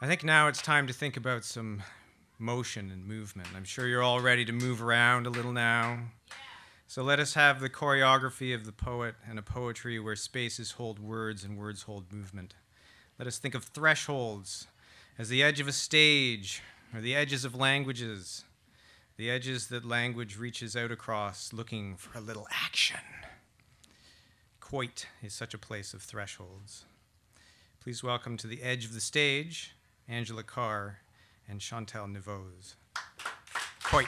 I think now it's time to think about some motion and movement. I'm sure you're all ready to move around a little now. So let us have the choreography of the poet and a poetry where spaces hold words and words hold movement. Let us think of thresholds as the edge of a stage or the edges of languages, the edges that language reaches out across looking for a little action. Coit is such a place of thresholds. Please welcome to the edge of the stage, Angela Carr and Chantal Neveu. Coit.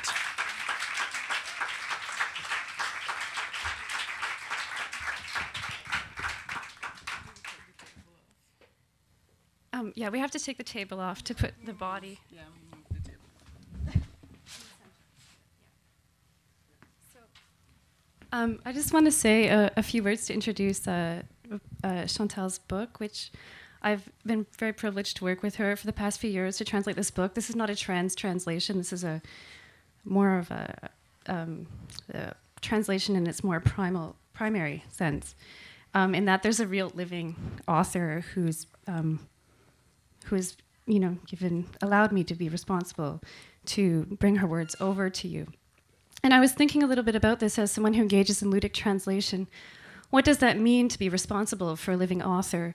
Yeah, we have to take the table off to put the body. Yeah, we move the table. I just want to say a few words to introduce Chantal's book, which I've been very privileged to work with her for the past few years to translate this book. This is not a translation. This is a more of a translation in its more primary sense, in that there's a real living author who has, allowed me to be responsible to bring her words over to you. And I was thinking a little bit about this as someone who engages in ludic translation. What does that mean to be responsible for a living author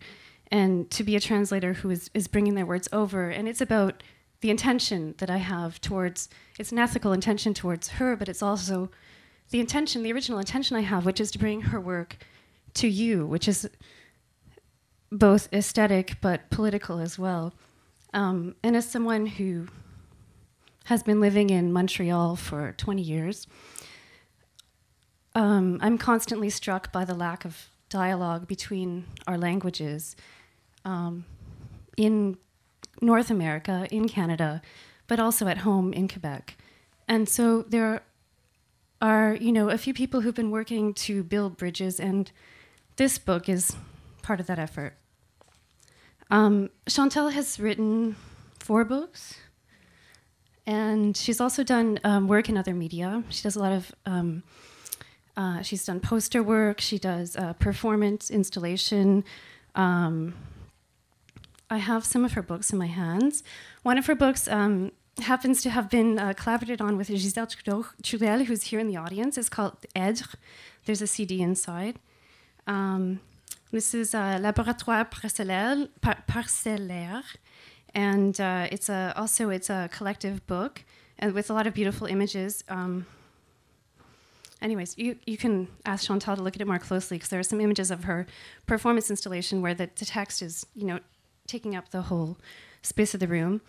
and to be a translator who is bringing their words over? And it's about the intention that I have towards, it's an ethical intention towards her, but it's also the original intention I have, which is to bring her work to you, which is both aesthetic but political as well. And as someone who has been living in Montreal for 20 years, I'm constantly struck by the lack of dialogue between our languages in North America, in Canada, but also at home in Quebec. And so there are, a few people who've been working to build bridges, and this book is part of that effort. Chantal has written 4 books, and she's also done work in other media. She does a lot of, she's done poster work, she does performance, installation. I have some of her books in my hands. One of her books happens to have been collaborated on with Gisèle Trudel, who's here in the audience. It's called Être. There's a CD inside. This is Laboratoire Parcellaire, and it's a collective book, and with a lot of beautiful images. Anyways, you can ask Chantal to look at it more closely, because there are some images of her performance installation where the text is, taking up the whole space of the room.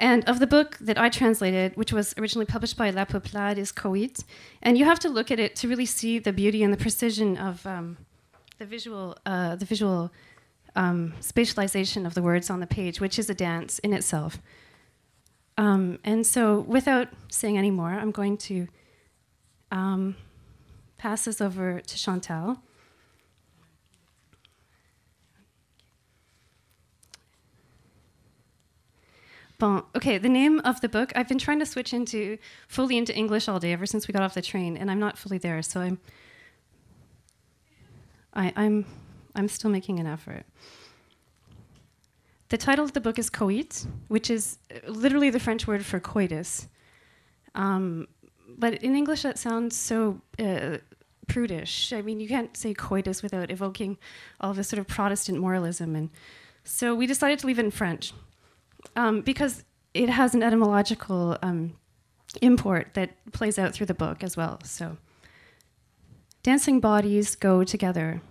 And of the book that I translated, which was originally published by La Peuplade, is Coït. And you have to look at it to really see the beauty and the precision of the visual spatialization of the words on the page, which is a dance in itself. And so, without saying any more, I'm going to pass this over to Chantal. Bon, okay, the name of the book, I've been trying to switch fully into English all day ever since we got off the train, and I'm not fully there, so I'm still making an effort. The title of the book is Coït, which is literally the French word for coitus. But in English that sounds so prudish. I mean, you can't say coitus without evoking all this sort of Protestant moralism. And so we decided to leave it in French because it has an etymological import that plays out through the book as well. So, dancing bodies go together,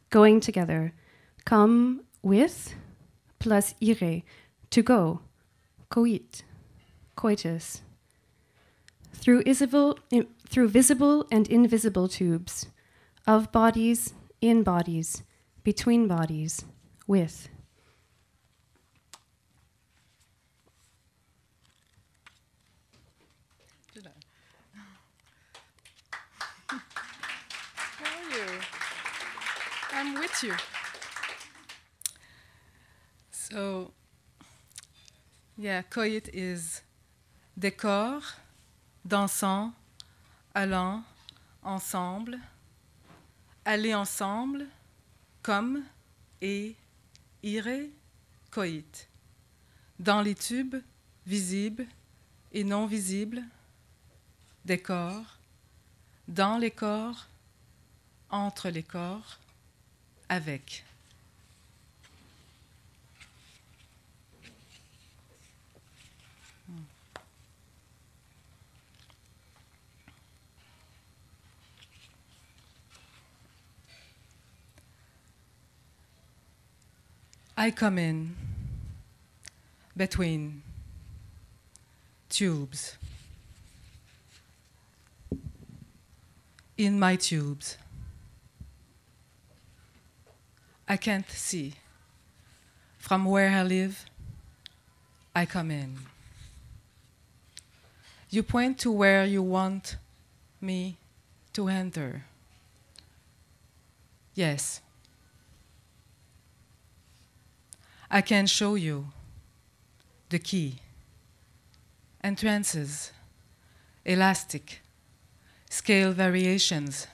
going together, come with, plus ire, to go, coït, coitus. Through visible and invisible tubes, of bodies, in bodies, between bodies, with. How are you? I'm with you. So, yeah, Coït is décor, dansant, allant, ensemble, aller ensemble, comme, et, ire, coït. dans les tubes visibles et non visibles des corps, dans les corps, entre les corps, avec. I come in between tubes. In my tubes. I can't see. From where I live, I come in. You point to where you want me to enter. Yes. I can show you the key. Entrances, elastic, scale variations,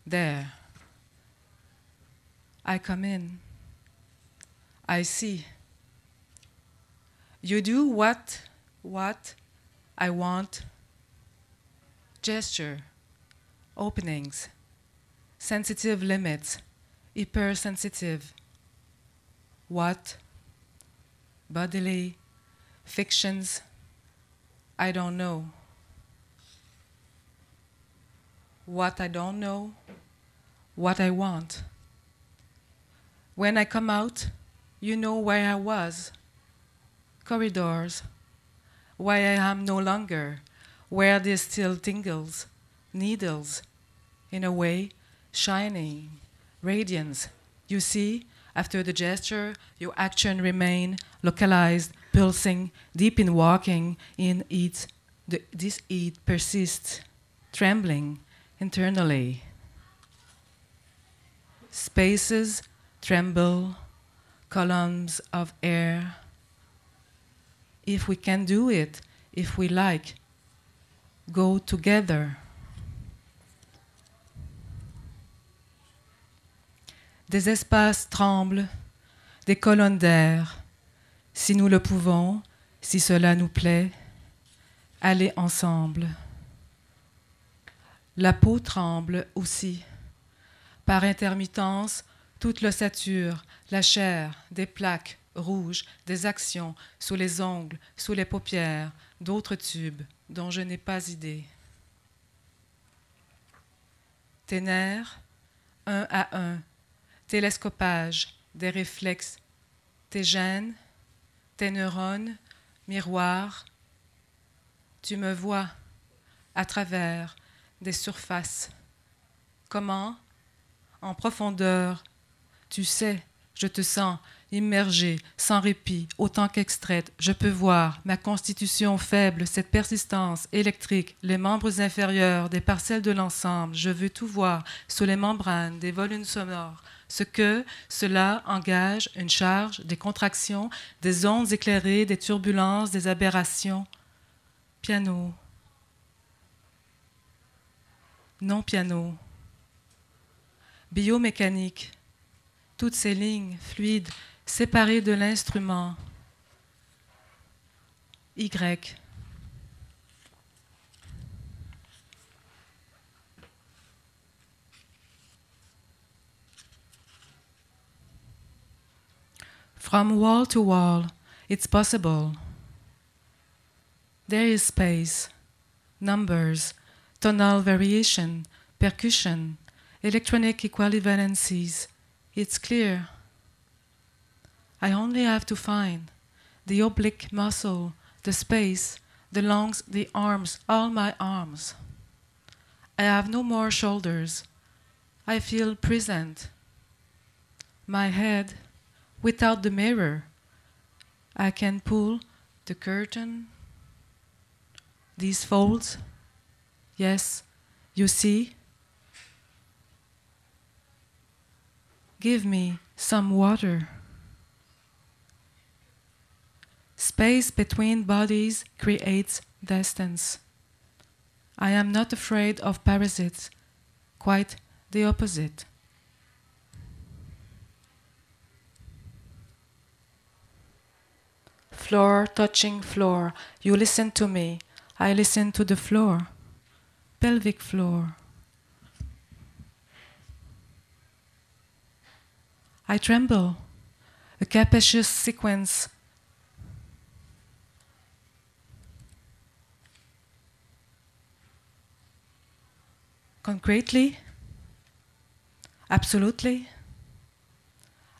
there. I come in. I see. You do what I want. Gesture, openings, sensitive limits, hypersensitive. What? Bodily, fictions, I don't know. What I don't know, what I want. When I come out, you know where I was. Corridors, why I am no longer, where there still tingles, needles, in a way, shining, radiance. You see, after the gesture, your action remain localized, pulsing, deep in walking, in it, this it persists, trembling internally. Spaces tremble, columns of air. If we can do it, if we like, go together. Des espaces tremblent, des colonnes d'air. Si nous le pouvons, si cela nous plaît, allez ensemble. La peau tremble aussi. Par intermittence, toute l'ossature, la chair, des plaques rouges, des actions sous les ongles, sous les paupières, d'autres tubes dont je n'ai pas idée. Tes nerfs, un à un, télescopage, des réflexes, tes gènes, tes neurones, miroirs. Tu me vois à travers des surfaces. Comment? En profondeur. Tu sais, je te sens immergée, sans répit, autant qu'extraite. Je peux voir ma constitution faible, cette persistance électrique, les membres inférieurs, des parcelles de l'ensemble. Je veux tout voir sous les membranes, des volumes sonores. Ce que cela engage, une charge, des contractions, des ondes éclairées, des turbulences, des aberrations. Piano. Non piano. Biomécanique. Toutes ces lignes fluides, séparées de l'instrument. Y. From wall to wall, it's possible. There is space, numbers, tonal variation, percussion, electronic equivalencies. It's clear. I only have to find the oblique muscle, the space, the lungs, the arms, all my arms. I have no more shoulders. I feel present. My head, without the mirror, I can pull the curtain. These folds, yes, you see? Give me some water. Space between bodies creates distance. I am not afraid of parasites, quite the opposite. Floor touching floor. You listen to me. I listen to the floor. Pelvic floor. I tremble. A capacious sequence. Concretely, absolutely,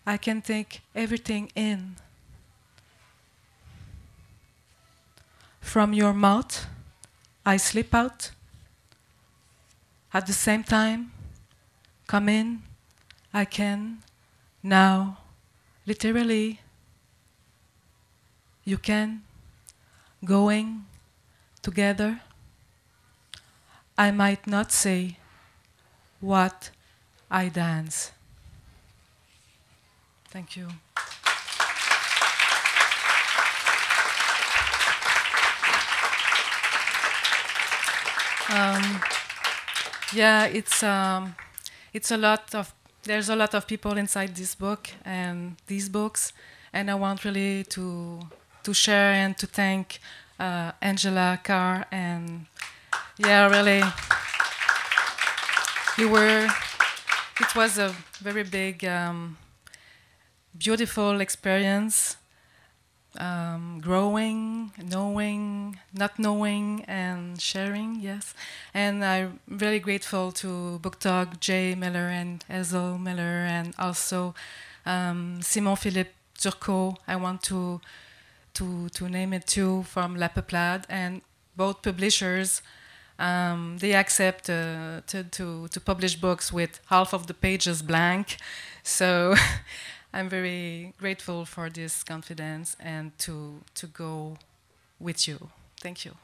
I can take everything in. From your mouth, I slip out. At the same time, come in, I can, now, literally, you can, going, together. I might not say what I dance. Thank you. Yeah, it's a lot of, there's a lot of people inside this book and these books, and I want really to share and to thank Angela, Carr, and yeah, really, it was a very big, beautiful experience, growing, knowing, not knowing, and sharing, yes. And I'm really grateful to BookThug, Jay Miller and Hazel Miller, and also Simon Philippe Turcot. I want to name it too, from La Peuplade, and both publishers. They accept to publish books with half of the pages blank. So I'm very grateful for this confidence and to go with you. Thank you.